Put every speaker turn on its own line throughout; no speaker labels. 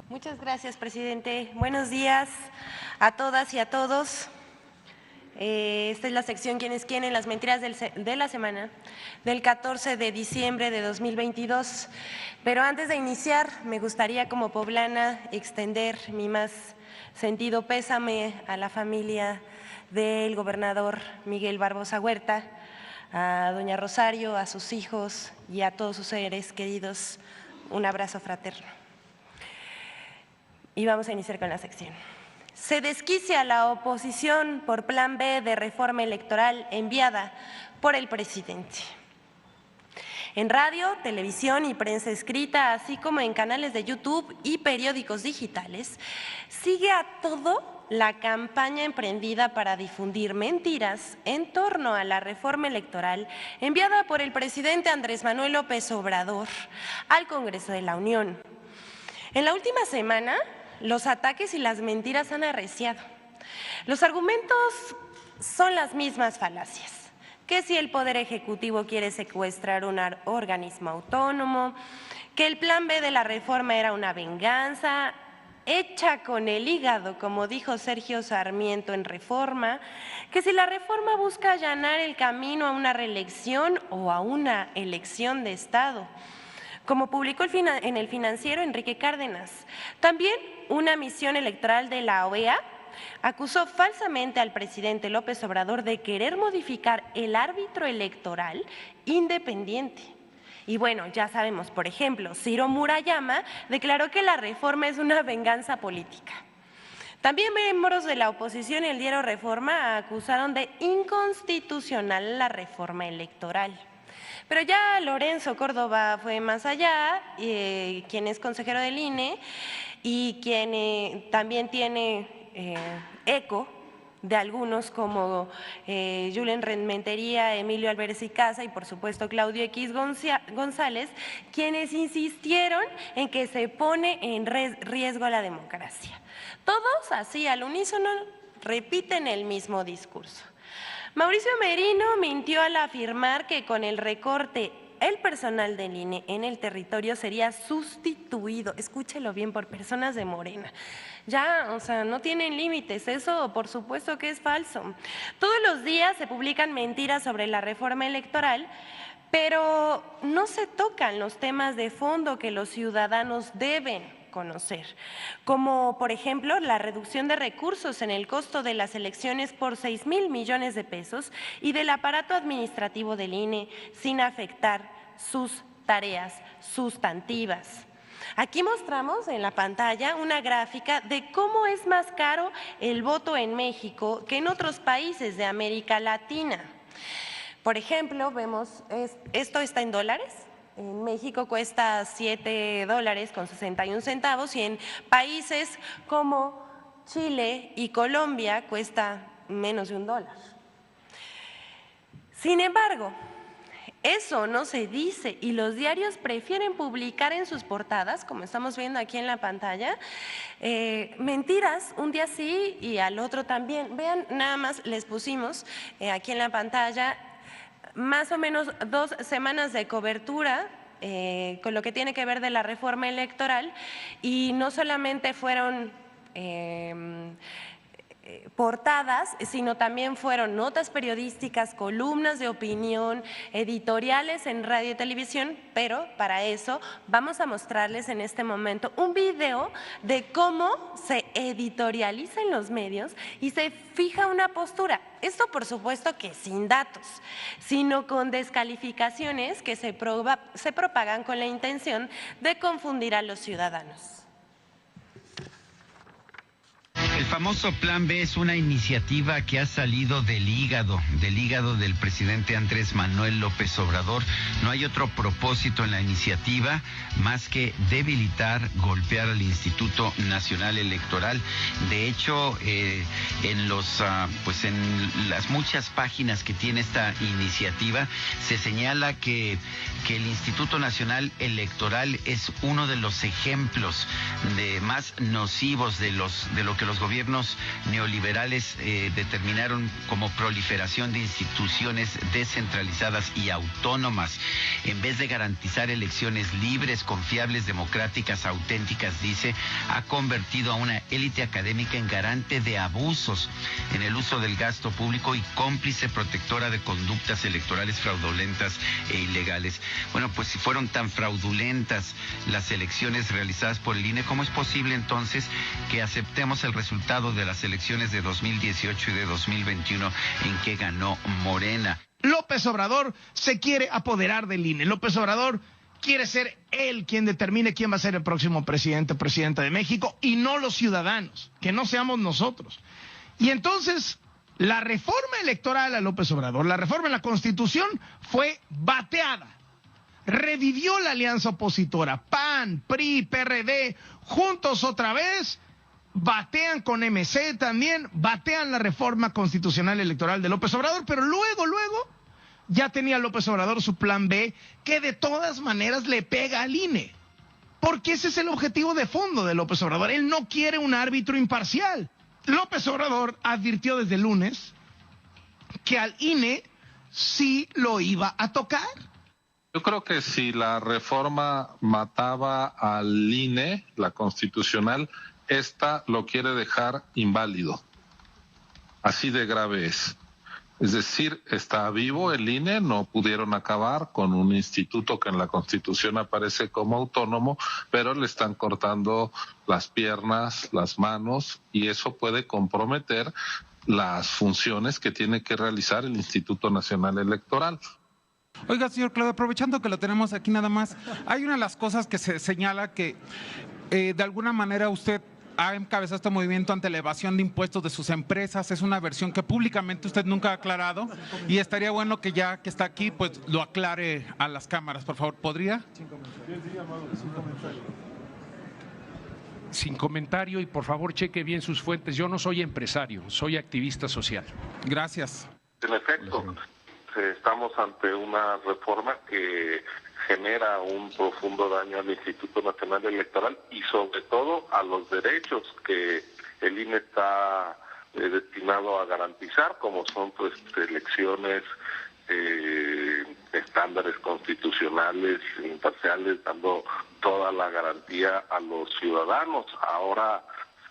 Muchas gracias, presidente. Buenos días a todas y a todos. Esta es la sección ¿Quiénes quieren? Las mentiras de la semana del 14 de diciembre de 2022. Pero antes de iniciar, me gustaría como poblana extender mi más sentido pésame a la familia del gobernador Miguel Barbosa Huerta, a doña Rosario, a sus hijos y a todos sus seres queridos. Un abrazo fraterno. Y vamos a iniciar con la sección. Se desquicia la oposición por plan B de reforma electoral enviada por el presidente. En radio, televisión y prensa escrita, así como en canales de YouTube y periódicos digitales, sigue a todo la campaña emprendida para difundir mentiras en torno a la reforma electoral enviada por el presidente Andrés Manuel López Obrador al Congreso de la Unión. En la última semana, los ataques y las mentiras han arreciado. Los argumentos son las mismas falacias. Que si el Poder Ejecutivo quiere secuestrar un organismo autónomo, que el plan B de la reforma era una venganza hecha con el hígado, como dijo Sergio Sarmiento en Reforma, que si la reforma busca allanar el camino a una reelección o a una elección de Estado, como publicó en el Financiero Enrique Cárdenas. También una misión electoral de la OEA acusó falsamente al presidente López Obrador de querer modificar el árbitro electoral independiente. Y bueno, ya sabemos, por ejemplo, Ciro Murayama declaró que la reforma es una venganza política. También miembros de la oposición y el diario Reforma acusaron de inconstitucional la reforma electoral. Pero ya Lorenzo Córdoba fue más allá, quien es consejero del INE y quien también tiene eco de algunos como Julen Renmentería, Emilio Álvarez y Casa y por supuesto Claudio X González, quienes insistieron en que se pone en riesgo la democracia. Todos así al unísono repiten el mismo discurso. Mauricio Merino mintió al afirmar que con el recorte el personal del INE en el territorio sería sustituido, escúchelo bien, por personas de Morena. Ya, o sea, no tienen límites, eso por supuesto que es falso. Todos los días se publican mentiras sobre la reforma electoral, pero no se tocan los temas de fondo que los ciudadanos deben conocer, como por ejemplo la reducción de recursos en el costo de las elecciones por 6,000 millones de pesos y del aparato administrativo del INE sin afectar sus tareas sustantivas. Aquí mostramos en la pantalla una gráfica de cómo es más caro el voto en México que en otros países de América Latina. Por ejemplo, vemos, esto está en dólares. En México cuesta $7.61 y en países como Chile y Colombia cuesta menos de $1. Sin embargo, eso no se dice y los diarios prefieren publicar en sus portadas, como estamos viendo aquí en la pantalla, mentiras un día sí y al otro también. Vean, nada más les pusimos aquí en la pantalla más o menos 2 semanas de cobertura con lo que tiene que ver de la reforma electoral y no solamente fueron portadas, sino también fueron notas periodísticas, columnas de opinión, editoriales en radio y televisión, pero para eso vamos a mostrarles en este momento un video de cómo se editorializa en los medios y se fija una postura. Esto por supuesto que sin datos, sino con descalificaciones que se propagan con la intención de confundir a los ciudadanos.
El famoso Plan B es una iniciativa que ha salido del hígado del presidente Andrés Manuel López Obrador. No hay otro propósito en la iniciativa más que debilitar, golpear al Instituto Nacional Electoral. De hecho, en las muchas páginas que tiene esta iniciativa se señala que el Instituto Nacional Electoral es uno de los ejemplos de más nocivos de lo que los gobiernos gobiernos neoliberales determinaron como proliferación de instituciones descentralizadas y autónomas, en vez de garantizar elecciones libres, confiables, democráticas, auténticas, dice, ha convertido a una élite académica en garante de abusos en el uso del gasto público y cómplice protectora de conductas electorales fraudulentas e ilegales. Bueno, pues si fueron tan fraudulentas las elecciones realizadas por el INE, ¿cómo es posible entonces que aceptemos el resultado de las elecciones de 2018 y de 2021 en que ganó Morena?
López Obrador se quiere apoderar del INE. López Obrador quiere ser él quien determine quién va a ser el próximo presidente o presidenta de México y no los ciudadanos, que no seamos nosotros. Y entonces la reforma electoral a López Obrador, la reforma en la Constitución fue bateada. Revivió la alianza opositora, PAN, PRI, PRD, juntos otra vez, batean con MC también, batean la reforma constitucional electoral de López Obrador, pero luego ya tenía López Obrador su plan B, que de todas maneras le pega al INE, porque ese es el objetivo de fondo de López Obrador. Él no quiere un árbitro imparcial. López Obrador advirtió desde el lunes que al INE sí lo iba a tocar.
Yo creo que si la reforma mataba al INE, la constitucional, esta lo quiere dejar inválido. Así de grave es. Es decir, está vivo el INE, no pudieron acabar con un instituto que en la Constitución aparece como autónomo, pero le están cortando las piernas, las manos, y eso puede comprometer las funciones que tiene que realizar el Instituto Nacional Electoral.
Oiga, señor Claudio, aprovechando que lo tenemos aquí nada más, hay una de las cosas que se señala que de alguna manera usted ha encabezado este movimiento ante la evasión de impuestos de sus empresas. Es una versión que públicamente usted nunca ha aclarado y estaría bueno que ya que está aquí, pues lo aclare a las cámaras, por favor. ¿Podría?
Sin comentario y por favor cheque bien sus fuentes. Yo no soy empresario, soy activista social.
Gracias.
En efecto, estamos ante una reforma que genera un profundo daño al Instituto Nacional Electoral y sobre todo a los derechos que el INE está destinado a garantizar, como son pues elecciones, estándares constitucionales imparciales, dando toda la garantía a los ciudadanos. Ahora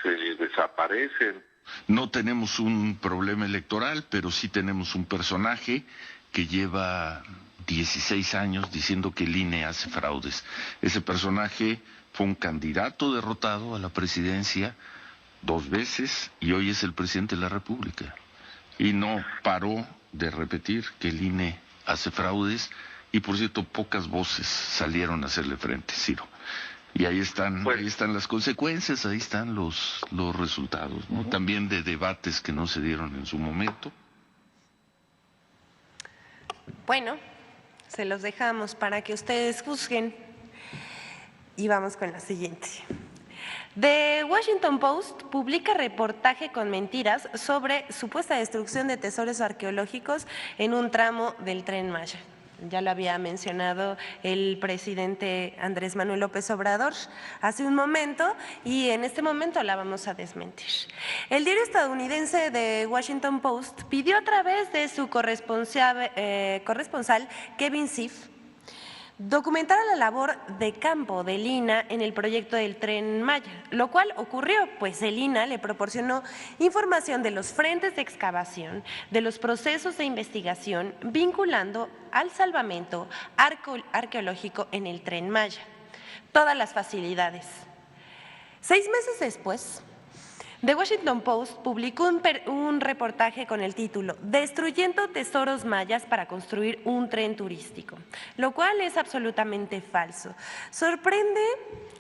se desaparecen.
No tenemos un problema electoral, pero sí tenemos un personaje que lleva 16 años diciendo que el INE hace fraudes. Ese personaje fue un candidato derrotado a la presidencia 2 veces y hoy es el presidente de la República. Y no paró de repetir que el INE hace fraudes y, por cierto, pocas voces salieron a hacerle frente, Ciro. Y ahí están las consecuencias, ahí están los resultados, ¿no? También de debates que no se dieron en su momento.
Bueno, se los dejamos para que ustedes juzguen y vamos con la siguiente. The Washington Post publica reportaje con mentiras sobre supuesta destrucción de tesoros arqueológicos en un tramo del Tren Maya. Ya lo había mencionado el presidente Andrés Manuel López Obrador hace un momento y en este momento la vamos a desmentir. El diario estadounidense The Washington Post pidió a través de su corresponsal Kevin Schiff documentara la labor de campo del INAH en el proyecto del Tren Maya, lo cual ocurrió, pues el INAH le proporcionó información de los frentes de excavación, de los procesos de investigación, vinculando al salvamento arqueológico en el Tren Maya. Todas las facilidades. 6 meses después, The Washington Post publicó un reportaje con el título "Destruyendo tesoros mayas para construir un tren turístico", lo cual es absolutamente falso. Sorprende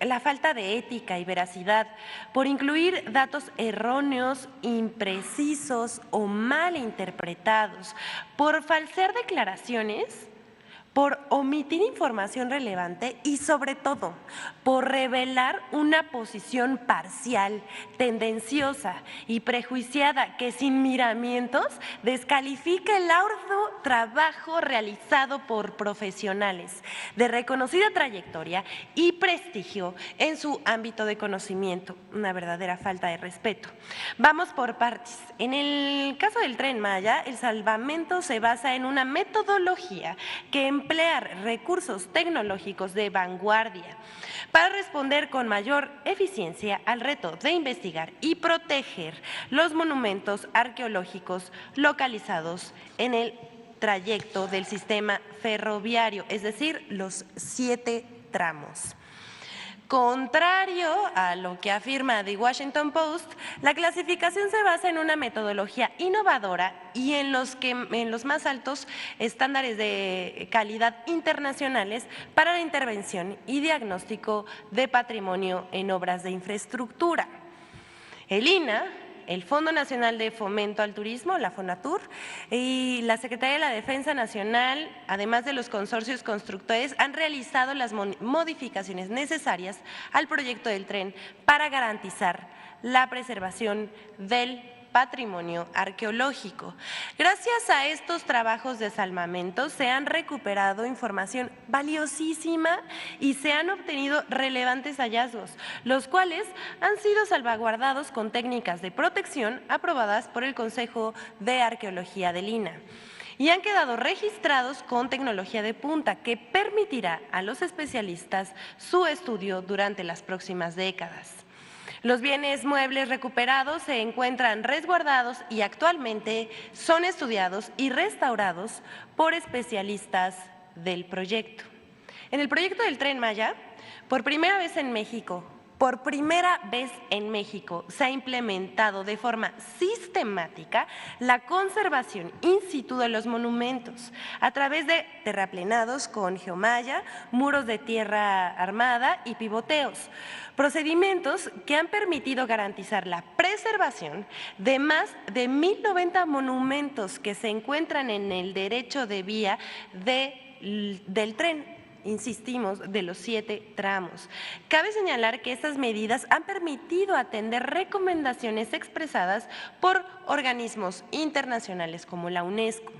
la falta de ética y veracidad por incluir datos erróneos, imprecisos o mal interpretados, por falsear declaraciones, por omitir información relevante y sobre todo por revelar una posición parcial, tendenciosa y prejuiciada que sin miramientos descalifica el arduo trabajo realizado por profesionales de reconocida trayectoria y prestigio en su ámbito de conocimiento. Una verdadera falta de respeto. Vamos por partes. En el caso del Tren Maya, el salvamento se basa en una metodología que emplea recursos tecnológicos de vanguardia para responder con mayor eficiencia al reto de investigar y proteger los monumentos arqueológicos localizados en el trayecto del sistema ferroviario, es decir, los 7 tramos. Contrario a lo que afirma The Washington Post, la clasificación se basa en una metodología innovadora y en los más altos estándares de calidad internacionales para la intervención y diagnóstico de patrimonio en obras de infraestructura. El INAH, el Fondo Nacional de Fomento al Turismo, la FONATUR, y la Secretaría de la Defensa Nacional, además de los consorcios constructores, han realizado las modificaciones necesarias al proyecto del tren para garantizar la preservación del patrimonio arqueológico. Gracias a estos trabajos de salvamento se han recuperado información valiosísima y se han obtenido relevantes hallazgos, los cuales han sido salvaguardados con técnicas de protección aprobadas por el Consejo de Arqueología del INAH. Y han quedado registrados con tecnología de punta que permitirá a los especialistas su estudio durante las próximas décadas. Los bienes muebles recuperados se encuentran resguardados y actualmente son estudiados y restaurados por especialistas del proyecto. En el proyecto del Tren Maya, por primera vez en México, se ha implementado de forma sistemática la conservación in situ de los monumentos a través de terraplenados con geomalla, muros de tierra armada y pivoteos, procedimientos que han permitido garantizar la preservación de más de 1,090 monumentos que se encuentran en el derecho de vía del tren. Insistimos, de los 7 tramos. Cabe señalar que estas medidas han permitido atender recomendaciones expresadas por organismos internacionales como la UNESCO.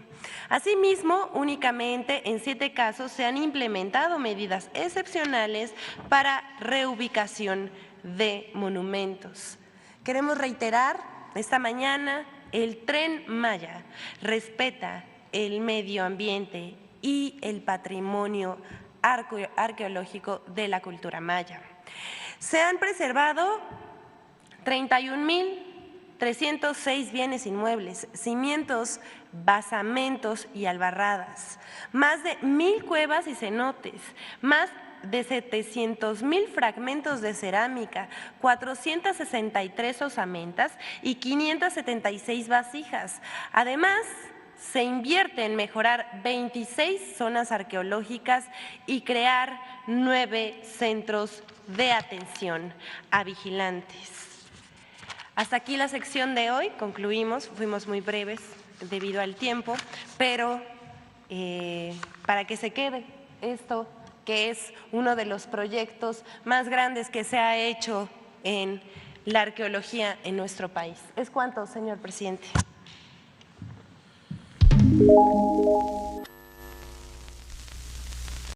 Asimismo, únicamente en 7 casos se han implementado medidas excepcionales para reubicación de monumentos. Queremos reiterar esta mañana, el Tren Maya respeta el medio ambiente y el patrimonio arqueológico de la cultura maya. Se han preservado 31,306 bienes inmuebles, cimientos, basamentos y albarradas, más de 1,000 cuevas y cenotes, más de 700,000 fragmentos de cerámica, 463 osamentas y 576 vasijas. Además, se invierte en mejorar 26 zonas arqueológicas y crear 9 centros de atención a vigilantes. Hasta aquí la sección de hoy, concluimos, fuimos muy breves debido al tiempo, pero para que se quede esto, que es uno de los proyectos más grandes que se ha hecho en la arqueología en nuestro país. ¿Es cuánto, señor presidente?